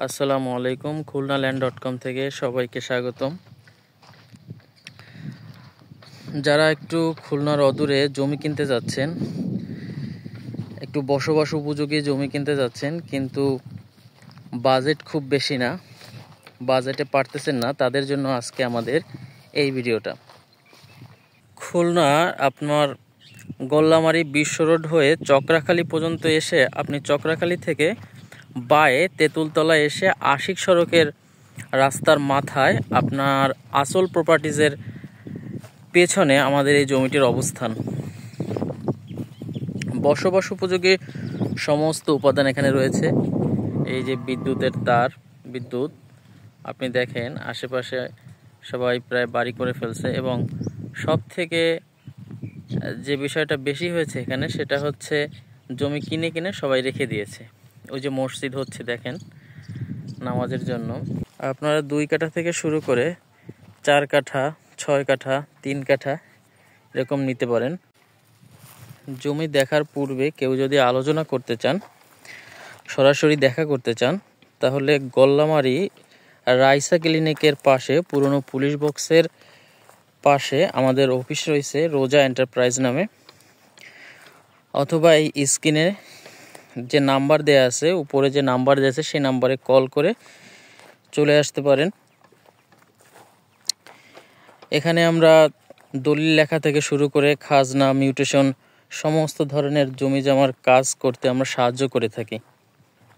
আসসালামু আলাইকুম। খুলনাল্যান্ড.com থেকে সবাইকে স্বাগতম। যারা একটু খুলনার অদূরে জমি কিনতে যাচ্ছেন, একটু বসবাস উপযোগী জমি কিনতে যাচ্ছেন, কিন্তু বাজেট খুব বেশি না, বাজেটে পারতেছেন না, তাদের জন্য আজকে আমাদের এই ভিডিওটা। খুলনা আপনার গোল্লামারী বিশ্ব রোড হয়ে চক্রাখালী পর্যন্ত এসে আপনি চক্রাখালী থেকে বায়ে তেঁতুলতলা এসে আশিক সড়কের রাস্তার মাথায় আপনার আসল প্রপার্টিজের পেছনে আমাদের এই জমিটির অবস্থান। বসবাস উপযোগী সমস্ত উপাদান এখানে রয়েছে। এই যে বিদ্যুতের তার, বিদ্যুৎ আপনি দেখেন আশেপাশে সবাই প্রায় বাড়ি করে ফেলছে, এবং সব থেকে যে বিষয়টা বেশি হয়েছে এখানে সেটা হচ্ছে জমি কিনে কিনে সবাই রেখে দিয়েছে। ওই যে মসজিদ হচ্ছে দেখেন নামাজের জন্য, আপনারা 2 কাঠা থেকে শুরু করে 4 কাঠা, 6 কাঠা, 3 কাঠা এরকম নিতে পারেন। জমি দেখার পূর্বে কেউ যদি আলোচনা করতে চান, সরাসরি দেখা করতে চান, তাহলে গোল্লামারী রাইসা ক্লিনিকের পাশে পুরনো পুলিশ বক্সের পাশে আমাদের অফিস রয়েছে, রোজা এন্টারপ্রাইজ নামে। অথবা এই স্ক্রিনে যে নাম্বার দেয়া আছে, উপরে যে নাম্বার দেয়া আছে সেই নাম্বারে কল করে চলে আসতে পারেন। এখানে আমরা দলিল লেখা থেকে শুরু করে খাজনা, মিউটেশন সমস্ত ধরনের জমি জমার কাজ করতে আমরা সাহায্য করে থাকি।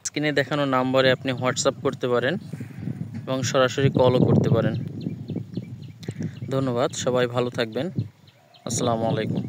স্ক্রিনে দেখানো নাম্বারে আপনি হোয়াটসঅ্যাপ করতে পারেন এবং সরাসরি কলও করতে পারেন। ধন্যবাদ, সবাই ভালো থাকবেন। আসসালামু আলাইকুম।